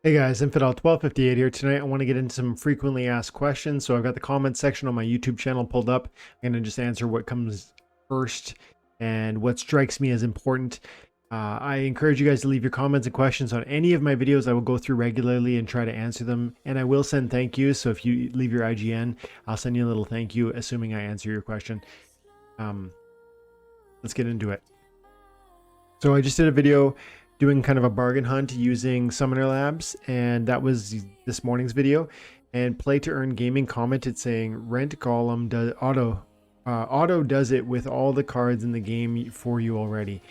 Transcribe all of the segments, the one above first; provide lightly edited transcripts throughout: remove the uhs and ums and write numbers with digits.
Hey guys, Infidel1258 here. Tonight I want to get into some frequently asked questions. So I've got the comment section on my YouTube channel pulled up. I'm going to just answer what comes first and what strikes me as important. I encourage you guys to leave your comments and questions on any of my videos. I will go through regularly and try to answer them. And I will send thank yous. So if you leave your IGN, I'll send you a little thank you, assuming I answer your question. Let's get into it. So I just did a video doing kind of a bargain hunt using Summoner Labs, and that was this morning's video. And Play to Earn Gaming commented saying Rent Golem does auto does it with all the cards in the game for you already.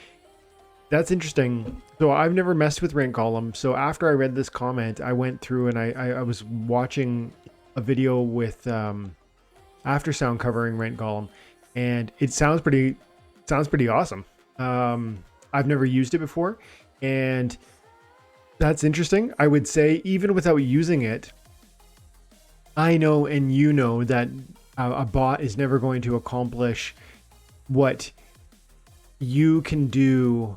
That's interesting. So I've never messed with Rent Golem. So after I read this comment, I went through and I was watching a video with Aftersound covering Rent Golem, and it sounds pretty awesome. I've never used it before, and that's interesting. I would say even without using it, I know and you know that a bot is never going to accomplish what you can do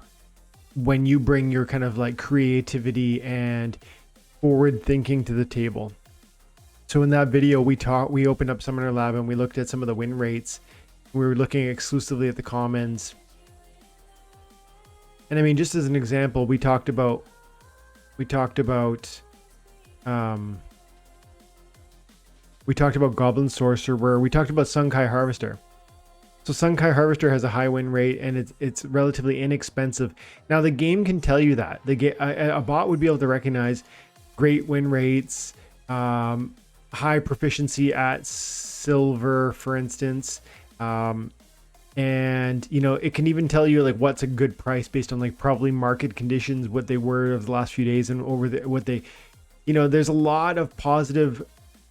when you bring your kind of like creativity and forward thinking to the table. So in that video, we opened up Summoner Lab and we looked at some of the win rates. We were looking exclusively at the commons. And I mean, just as an example, we talked about Goblin Sorcerer, we talked about Sunkai Harvester. So Sunkai Harvester has a high win rate and it's relatively inexpensive. Now the game can tell you that. A bot would be able to recognize great win rates, high proficiency at silver, for instance. And you know, it can even tell you like what's a good price based on like probably market conditions, what they were of the last few days, and what they, you know, there's a lot of positive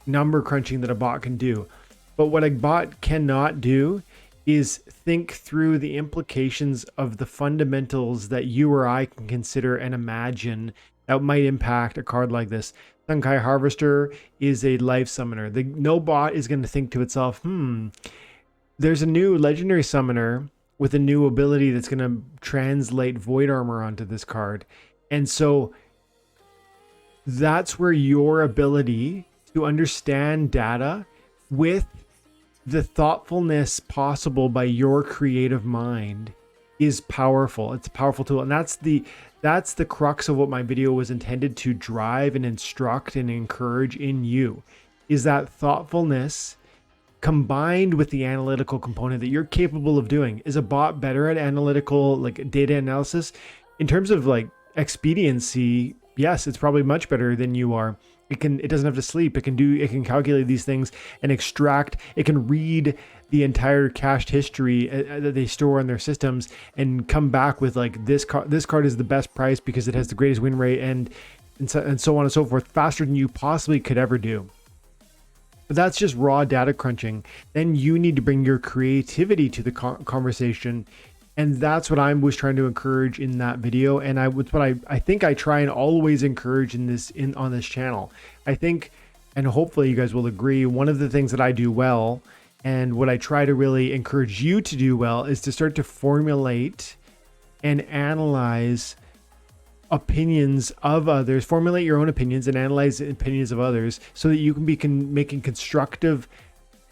number crunching that a bot can do. But what a bot cannot do is think through the implications of the fundamentals that you or I can consider and imagine that might impact a card like this. Sunkai Harvester is a life summoner. No bot is going to think to itself, there's a new legendary summoner with a new ability that's going to translate void armor onto this card. And so that's where your ability to understand data with the thoughtfulness possible by your creative mind is powerful. It's a powerful tool. And that's the crux of what my video was intended to drive and instruct and encourage in you, is that thoughtfulness combined with the analytical component that you're capable of doing. Is a bot better at analytical, like data analysis? In terms of like expediency, yes, it's probably much better than you are. It doesn't have to sleep. It can calculate these things and extract. It can read the entire cached history that they store on their systems and come back with like this card is the best price because it has the greatest win rate and so on and so forth, faster than you possibly could ever do. But that's just raw data crunching. Then you need to bring your creativity to the conversation. And that's what I was trying to encourage in that video. And I think I try and always encourage on this channel. I think, and hopefully you guys will agree, one of the things that I do well and what I try to really encourage you to do well is to start to formulate and analyze opinions of others, formulate your own opinions and analyze the opinions of others so that you can be making constructive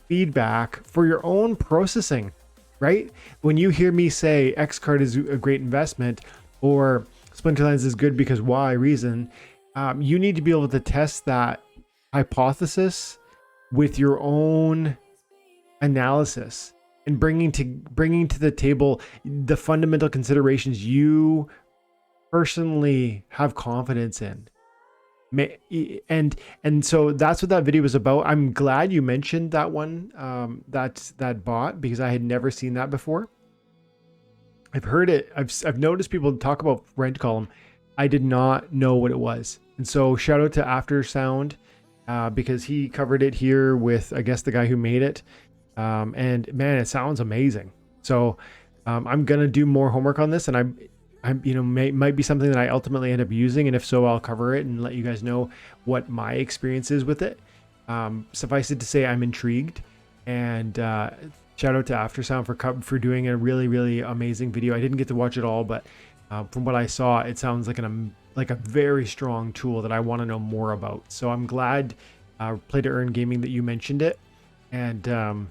feedback for your own processing, right? When you hear me say X card is a great investment or Splinterlands is good because Y reason, you need to be able to test that hypothesis with your own analysis and bringing to the table the fundamental considerations you personally have confidence in. And so that's what that video was about. I'm glad you mentioned that one, that bot, because I had never seen that before. I've heard it. I've noticed people talk about Rent Column. I did not know what it was. And so shout out to Aftersound, because he covered it here with, I guess, the guy who made it. And man, it sounds amazing. So I'm going to do more homework on this, and I'm you know, might be something that I ultimately end up using, and if so, I'll cover it and let you guys know what my experience is with it. Suffice it to say, I'm intrigued, and shout out to Aftersound for doing a really, really amazing video. I didn't get to watch it all, but from what I saw, it sounds like like a very strong tool that I want to know more about. So I'm glad Play to Earn Gaming that you mentioned it, and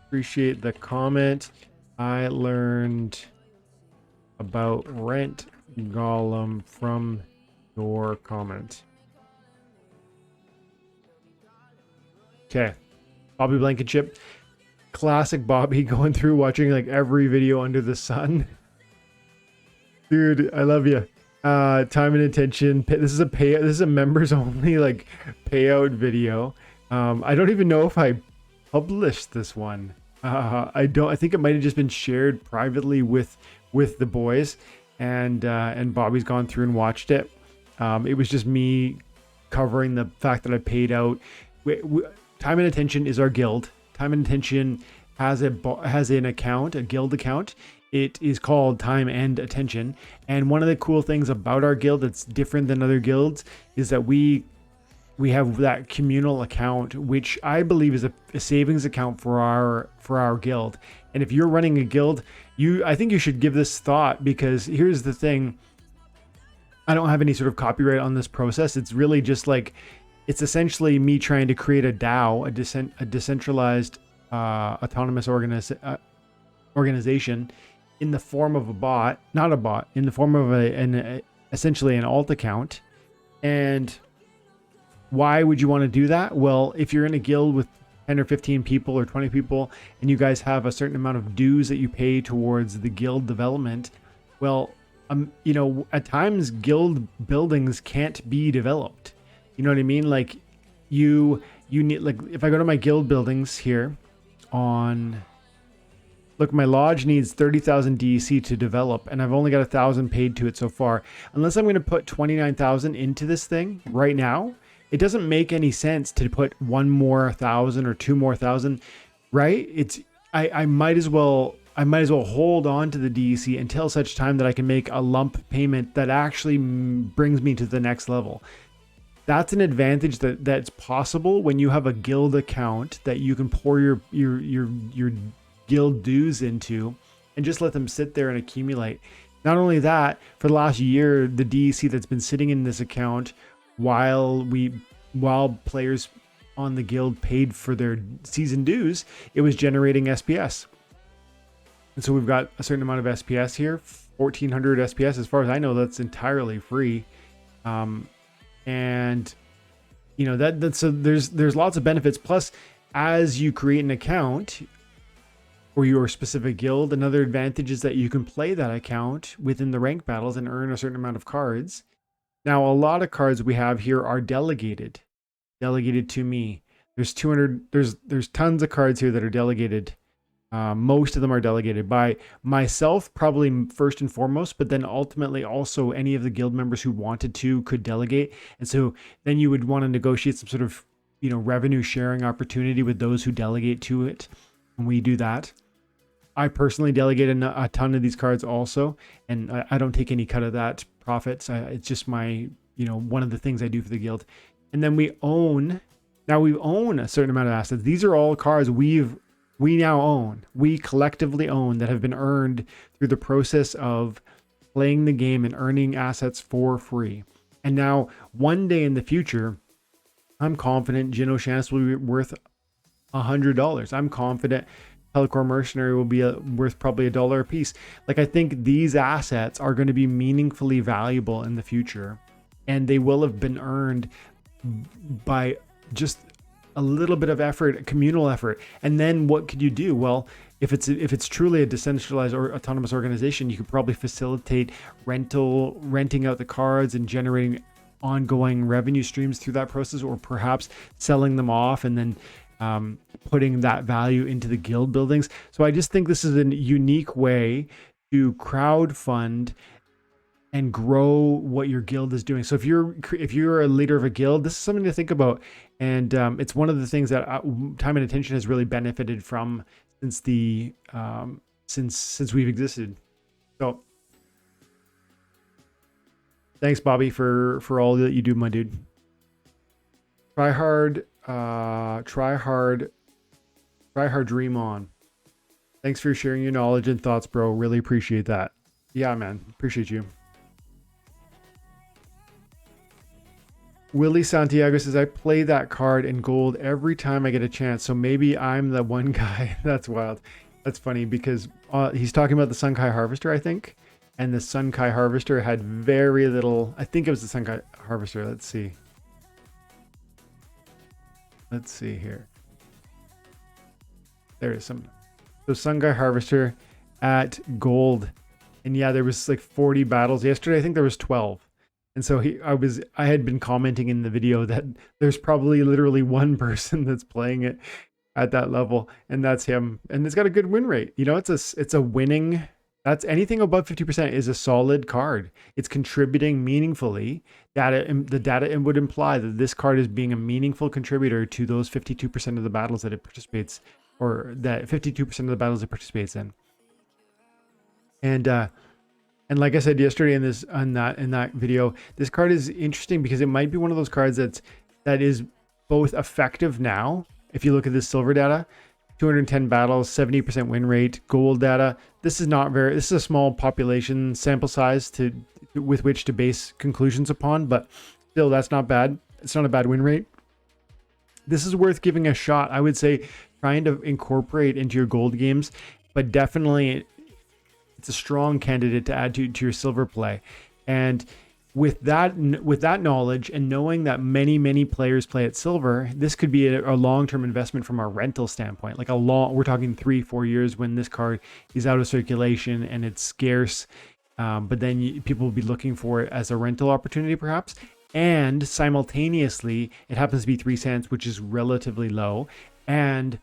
appreciate the comment. I learned about Rent Golem from your comment. Okay, Bobby Blankenship, classic Bobby, going through watching like every video under the sun. Dude, I love you. Time and attention. This is a This is a members only like payout video. I don't even know if I published this one. I think it might have just been shared privately with the boys, and Bobby's gone through and watched it. It was just me covering the fact that I paid out. Time and Attention is our guild. Time and Attention has an account, a guild account. It is called Time and Attention. And one of the cool things about our guild that's different than other guilds is that we have that communal account, which I believe is a savings account for our guild. And if you're running a guild, I think you should give this thought, because here's the thing. I don't have any sort of copyright on this process. It's really just like, it's essentially me trying to create a DAO, a decentralized autonomous organization in the form of a bot, not a bot, in the form of essentially an alt account. And why would you want to do that? Well, if you're in a guild with 10 or 15 people or 20 people, and you guys have a certain amount of dues that you pay towards the guild development, well, at times guild buildings can't be developed. You know what I mean? Like you need, like, if I go to my guild buildings here look, my lodge needs 30,000 DEC to develop, and I've only got 1,000 paid to it so far. Unless I'm going to put 29,000 into this thing right now, it doesn't make any sense to put 1 more 1,000 or 2 more 1,000, right? I might as well hold on to the DEC until such time that I can make a lump payment that actually brings me to the next level. That's an advantage that's possible when you have a guild account that you can pour your guild dues into and just let them sit there and accumulate. Not only that, for the last year, the DEC that's been sitting in this account while players on the guild paid for their season dues, it was generating SPS. And so we've got a certain amount of SPS here, 1,400 SPS. As far as I know, that's entirely free. And so there's lots of benefits. Plus, as you create an account for your specific guild, another advantage is that you can play that account within the rank battles and earn a certain amount of cards. Now, a lot of cards we have here are delegated to me. There's tons of cards here that are delegated. Most of them are delegated by myself, probably first and foremost, but then ultimately also any of the guild members who wanted to could delegate. And so then you would want to negotiate some sort of, revenue sharing opportunity with those who delegate to it. And we do that. I personally delegate a ton of these cards also, and I don't take any cut of that profits. It's just my, one of the things I do for the guild. And then we own a certain amount of assets. These are all cards we collectively own that have been earned through the process of playing the game and earning assets for free. And now one day in the future, I'm confident Jin O'Shan's will be worth $100. I'm confident Telecore Mercenary will be worth probably $1 a piece. Like, I think these assets are going to be meaningfully valuable in the future, and they will have been earned by just a little bit of effort, communal effort. And then what could you do? Well, if it's truly a decentralized or autonomous organization, you could probably facilitate renting out the cards and generating ongoing revenue streams through that process, or perhaps selling them off and then putting that value into the guild buildings. So I just think this is a unique way to crowdfund and grow what your guild is doing. So if you're a leader of a guild, this is something to think about. And it's one of the things that Time and Attention has really benefited from since since we've existed. So thanks, Bobby, for all that you do, my dude. Try hard, dream on. Thanks for sharing your knowledge and thoughts, bro. Really appreciate that. Yeah, man. Appreciate you. Willie Santiago says, I play that card in gold every time I get a chance. So maybe I'm the one guy. That's wild. That's funny because he's talking about the Sunkai Harvester, I think. And the Sunkai Harvester had very little. I think it was the Sunkai Harvester. Let's see. Let's see here. There is some. So Sunkai Harvester at gold. And yeah, there was like 40 battles. Yesterday, I think there was 12. And so I had been commenting in the video that there's probably literally one person that's playing it at that level, and that's him. And it's got a good win rate. You know, it's a winning. That's anything above 50% is a solid card. It's contributing meaningfully. The data would imply that this card is being a meaningful contributor to those 52% of the battles that it participates, or that 52% of the battles it participates in. And like I said yesterday in that video, this card is interesting because it might be one of those cards that is both effective now. If you look at this silver data, 210 battles, 70% win rate, gold data. This is a small population sample size with which to base conclusions upon, but still that's not bad. It's not a bad win rate. This is worth giving a shot. I would say trying to incorporate into your gold games, but definitely it's a strong candidate to add to your silver play. And with that knowledge and knowing that many players play at silver, this could be a long-term investment from a rental standpoint. Like we're talking 3-4 years when this card is out of circulation and it's scarce. But then people will be looking for it as a rental opportunity perhaps. And simultaneously, it happens to be 3 cents, which is relatively low. And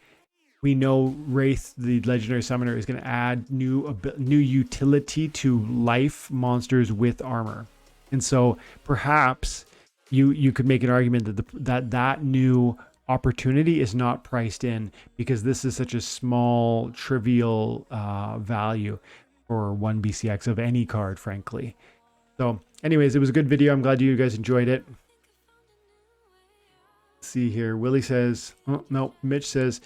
we know Rathe, the legendary summoner, is going to add new utility to life monsters with armor. And so perhaps you could make an argument that new opportunity is not priced in because this is such a small, trivial value for 1 BCX of any card, frankly. So anyways, it was a good video. I'm glad you guys enjoyed it. Let's see here. Willie says, oh, no, Mitch says,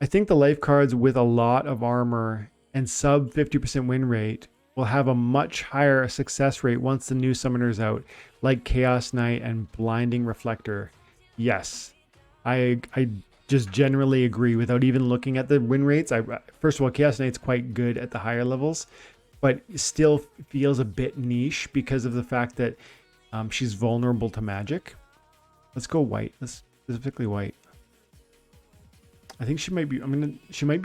I think the life cards with a lot of armor and sub 50% win rate will have a much higher success rate once the new summoner's out, like Chaos Knight and Blinding Reflector. Yes, I just generally agree without even looking at the win rates. First of all, Chaos Knight's quite good at the higher levels, but still feels a bit niche because of the fact that she's vulnerable to magic. Let's go white. Let's specifically white. I think she might be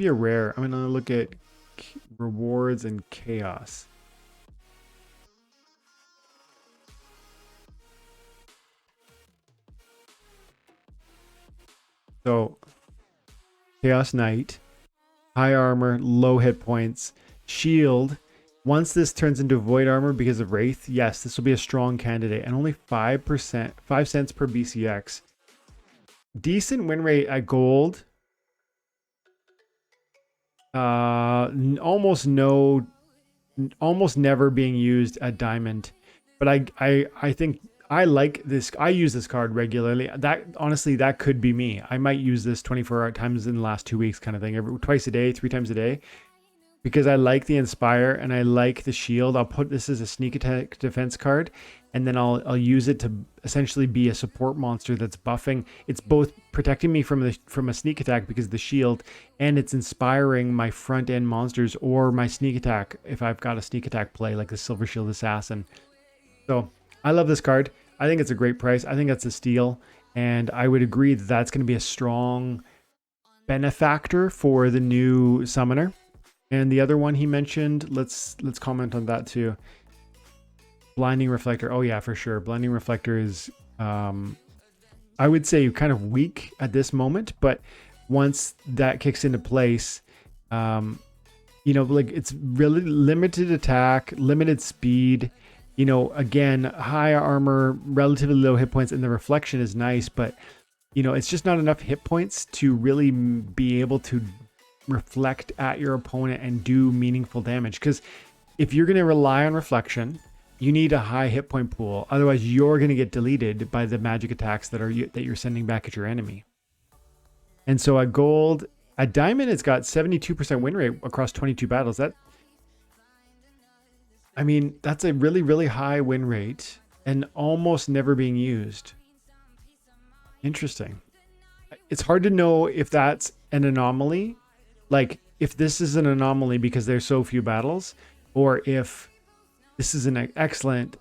a rare. I'm gonna look at rewards and chaos. So Chaos Knight, high armor, low hit points, shield. Once this turns into void armor because of Rathe, yes, this will be a strong candidate, and only 5 cents per BCX. Decent win rate at gold. Almost never being used at diamond, but I think I like this. I use this card regularly. That honestly, that could be me. I might use this 24 times in the last 2 weeks, kind of thing. Twice a day, 3 times a day, because I like the Inspire and I like the shield. I'll put this as a sneak attack defense card, and then I'll use it to essentially be a support monster that's buffing. It's both protecting me from a sneak attack because of the shield, and it's inspiring my front end monsters or my sneak attack if I've got a sneak attack play like the Silver Shield Assassin. So I love this card. I think it's a great price. I think that's a steal, and I would agree that that's going to be a strong benefactor for the new summoner. And the other one he mentioned, let's comment on that too. Blinding Reflector. Oh yeah, for sure. Blinding Reflector is, I would say, kind of weak at this moment, but once that kicks into place, like it's really limited attack, limited speed. Again, high armor, relatively low hit points, and the reflection is nice, but it's just not enough hit points to really be able to reflect at your opponent and do meaningful damage. Because if you're going to rely on reflection, you need a high hit point pool. Otherwise, you're going to get deleted by the magic attacks that you're sending back at your enemy. And so at gold, at diamond, it's got 72% win rate across 22 battles. That's a really, really high win rate and almost never being used. Interesting. It's hard to know if that's an anomaly, like if this is an anomaly because there's so few battles, or if this is an excellent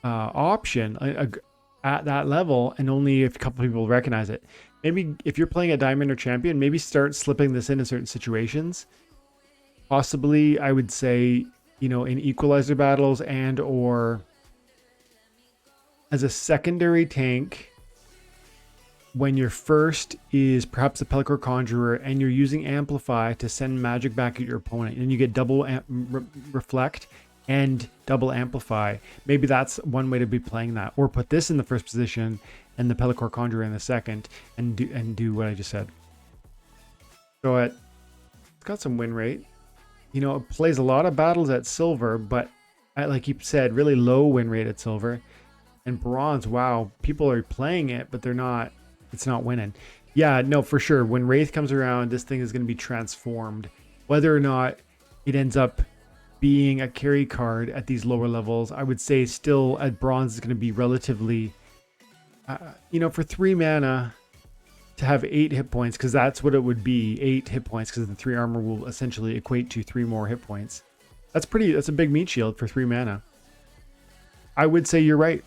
option at that level and only if a couple people recognize it. Maybe if you're playing a diamond or champion, maybe start slipping this in certain situations. Possibly, I would say, you know, in equalizer battles and or as a secondary tank when your first is perhaps a Pelacor Conjurer and you're using Amplify to send magic back at your opponent, and you get double reflect and double amplify. Maybe that's one way to be playing that, or put this in the first position and the Pelacor Conjurer in the second, and do what I just said. So it's got some win rate. You know, it plays a lot of battles at silver, but like you said, really low win rate at silver. And bronze, wow, people are playing it, but they're not. It's not winning. Yeah, no, for sure. When Rathe comes around, this thing is going to be transformed. Whether or not it ends up being a carry card at these lower levels, I would say still at bronze is going to be relatively, you know, for 3 mana to have 8 hit points, because that's what it would be, 8 hit points, because the 3 armor will essentially equate to 3 more hit points. That's a big meat shield for 3 mana. I would say you're right.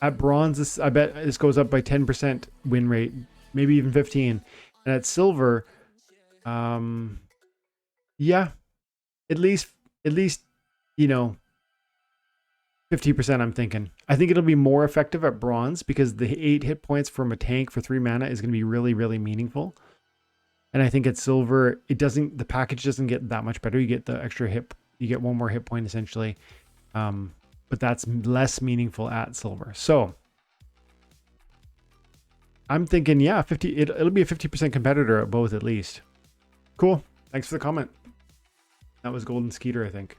At bronze, I bet this goes up by 10% win rate, maybe even 15. And at silver, yeah, at least, you know, 50% I'm thinking. I think it'll be more effective at bronze because the 8 hit points from a tank for 3 mana is going to be really, really meaningful. And I think at silver, the package doesn't get that much better. You get the extra hit, you get 1 more hit point essentially. But that's less meaningful at silver. So I'm thinking, yeah, it'll be a 50% competitor at both at least. Cool. Thanks for the comment. That was Golden Skeeter, I think.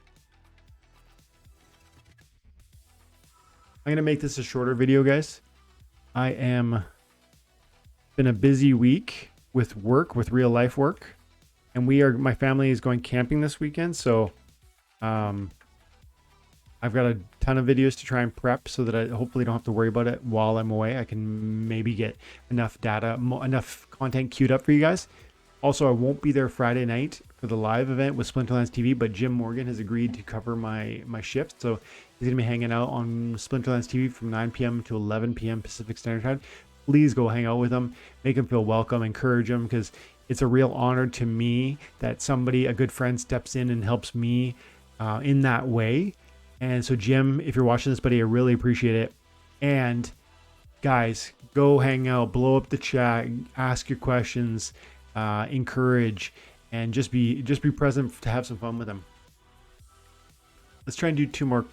I'm going to make this a shorter video, guys. Been a busy week with work, with real life work. And my family is going camping this weekend. So, I've got a ton of videos to try and prep so that I hopefully don't have to worry about it while I'm away. I can maybe get enough data, enough content queued up for you guys. Also, I won't be there Friday night for the live event with Splinterlands TV, but Jim Morgan has agreed to cover my shift. So he's going to be hanging out on Splinterlands TV from 9 p.m. to 11 p.m. Pacific Standard Time. Please go hang out with him, make him feel welcome, encourage him, because it's a real honor to me that a good friend, steps in and helps me in that way. And so, Jim, if you're watching this, buddy, I really appreciate it. And guys, go hang out, blow up the chat, ask your questions, encourage, and just be present to have some fun with them. Let's try and do 2 more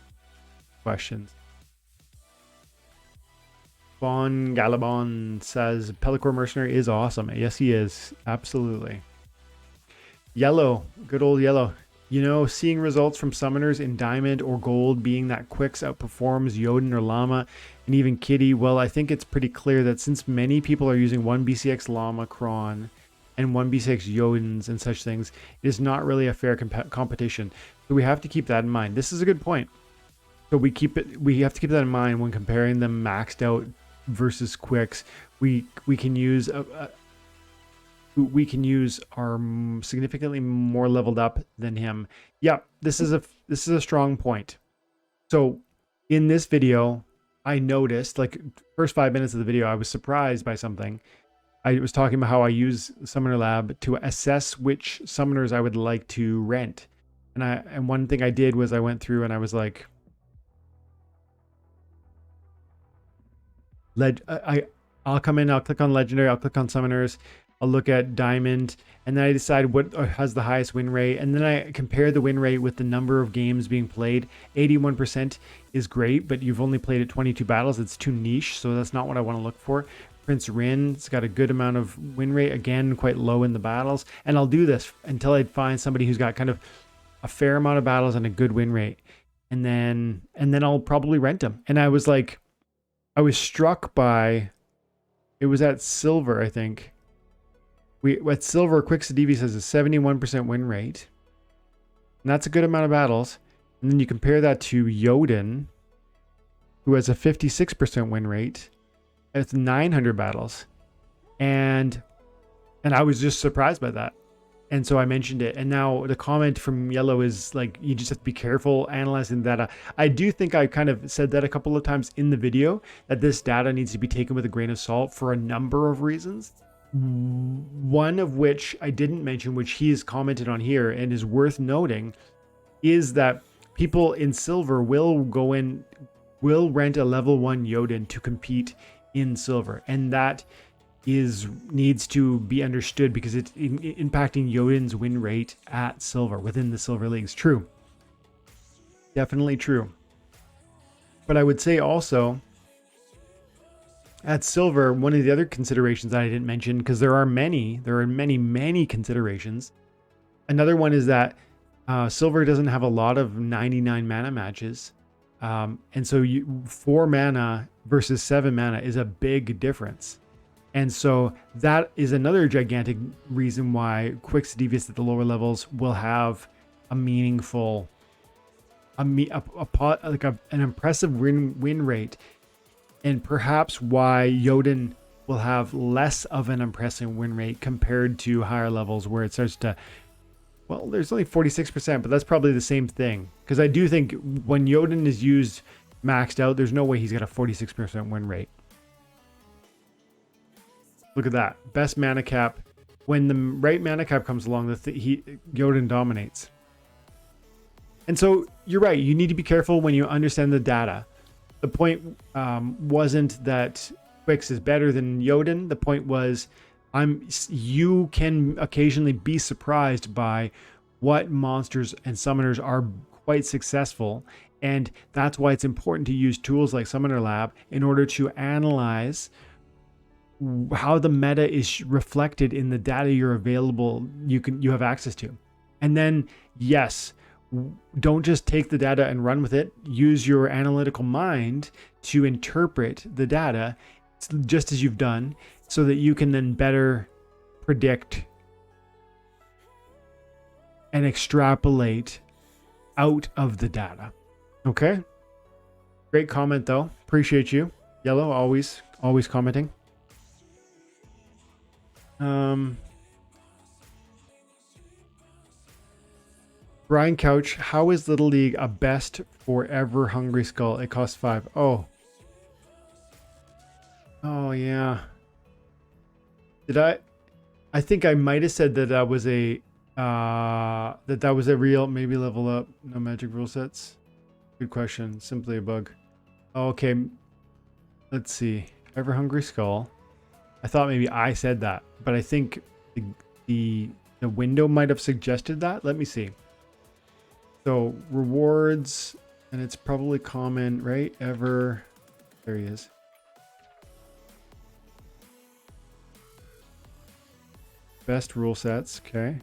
questions. Bon Galabon says, Pelacor Mercenary is awesome. Yes, he is. Absolutely. Yellow, good old Yellow. You know, seeing results from summoners in Diamond or Gold being that Quicks outperforms Jotun or Llama and even Kitty, well, I think it's pretty clear that since many people are using 1 BCX Llama Kron and 1 BCX Jotuns and such things, it is not really a fair competition. So we have to keep that in mind. This is a good point. So we have to keep that in mind when comparing them maxed out versus Quicks. We can use our significantly more leveled up than him. Yeah, this is a strong point. So in this video, I noticed, like, first 5 minutes of the video, I was surprised by something. I was talking about how I use Summoner Lab to assess which summoners I would like to rent. And one thing I did was I went through and I was like, I'll come in, I'll click on Legendary, I'll click on Summoners, I'll look at Diamond, and then I decide what has the highest win rate, and then I compare the win rate with the number of games being played. 81% is great, but you've only played it 22 battles. It's too niche, so that's not what I want to look for. Prince Rin's got a good amount of win rate, again, quite low in the battles, and I'll do this until I find somebody who's got kind of a fair amount of battles and a good win rate, and then I'll probably rent them. And I was struck by, it was at silver, I think. At silver, Quixadivi has a 71% win rate. And that's a good amount of battles. And then you compare that to Jotun, who has a 56% win rate. It's 900 battles. And I was just surprised by that. And so I mentioned it. And now the comment from Yellow is like, you just have to be careful analyzing data. I do think I kind of said that a couple of times in the video, that this data needs to be taken with a grain of salt for a number of reasons. One of which I didn't mention, which he has commented on here and is worth noting, is that people in silver will rent a level 1 Jotun to compete in silver. And that needs to be understood because it's impacting Jotun's win rate at silver within the silver leagues. True. Definitely true. But I would say also at silver, one of the other considerations that I didn't mention, because there are many considerations. Another one is that silver doesn't have a lot of 99 mana matches. And so 4 mana versus 7 mana is a big difference. And so that is another gigantic reason why Quicks Devious at the lower levels will have a meaningful, an impressive win rate, and perhaps why Jotun will have less of an impressive win rate compared to higher levels where it starts to, well, there's only 46%, but that's probably the same thing. Because I do think when Jotun is used maxed out, there's no way he's got a 46% win rate. Look at that. Best mana cap. When the right mana cap comes along, Jotun dominates. And so you're right. You need to be careful when you understand the data. The point wasn't that Quicks is better than Jotun. The point was you can occasionally be surprised by what monsters and summoners are quite successful. And that's why it's important to use tools like Summoner Lab in order to analyze how the meta is reflected in the data you have access to. And then, yes, don't just take the data and run with it. Use your analytical mind to interpret the data just as you've done, so that you can then better predict and extrapolate out of the data. Okay? Great comment though. Appreciate you. Yellow, always commenting. Brian Couch, how is Little League a best for Ever Hungry Skull? It costs 5. Oh yeah. I think I might have said that was a real, maybe level up, no magic rule sets. Good question. Simply a bug. Okay. Let's see. Ever Hungry Skull. I thought maybe I said that, but I think the window might have suggested that. Let me see. So rewards, and it's probably common, right? There he is. Best rule sets. Okay.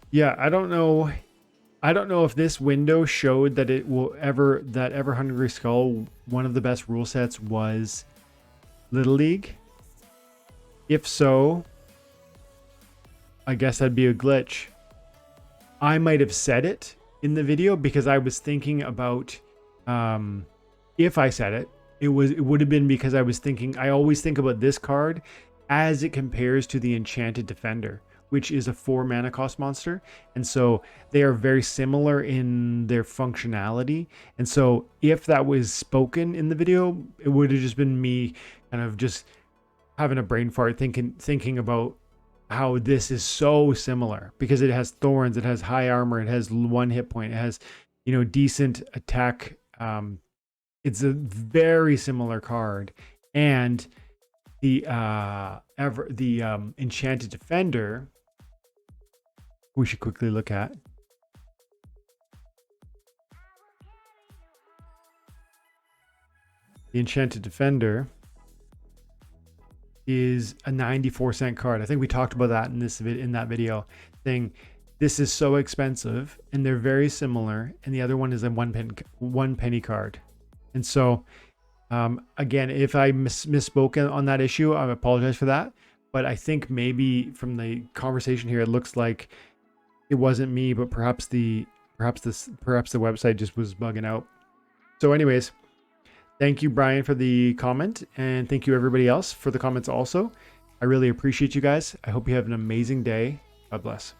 Yeah, I don't know if this window showed that Ever Hungry Skull, one of the best rule sets was Little League. If so, I guess that'd be a glitch. I might have said it in the video because I was thinking about, if I said it, it would have been because I was thinking, I always think about this card as it compares to the Enchanted Defender, which is a 4 mana cost monster. And so they are very similar in their functionality. And so if that was spoken in the video, it would have just been me kind of just having a brain fart thinking about how this is so similar, because it has thorns, it has high armor, it has 1 hit point, it has, decent attack. It's a very similar card. And the Enchanted Defender, we should quickly look at. The Enchanted Defender is a 94-cent card. I think we talked about that in that video, saying this is so expensive and they're very similar, and the other one is a 1 penny card. And so again, if I misspoke on that issue, I apologize for that. But I think maybe from the conversation here, it looks like it wasn't me, but perhaps the website just was bugging out. So anyways, thank you, Brian, for the comment, and thank you everybody else for the comments also. I really appreciate you guys. I hope you have an amazing day. God bless.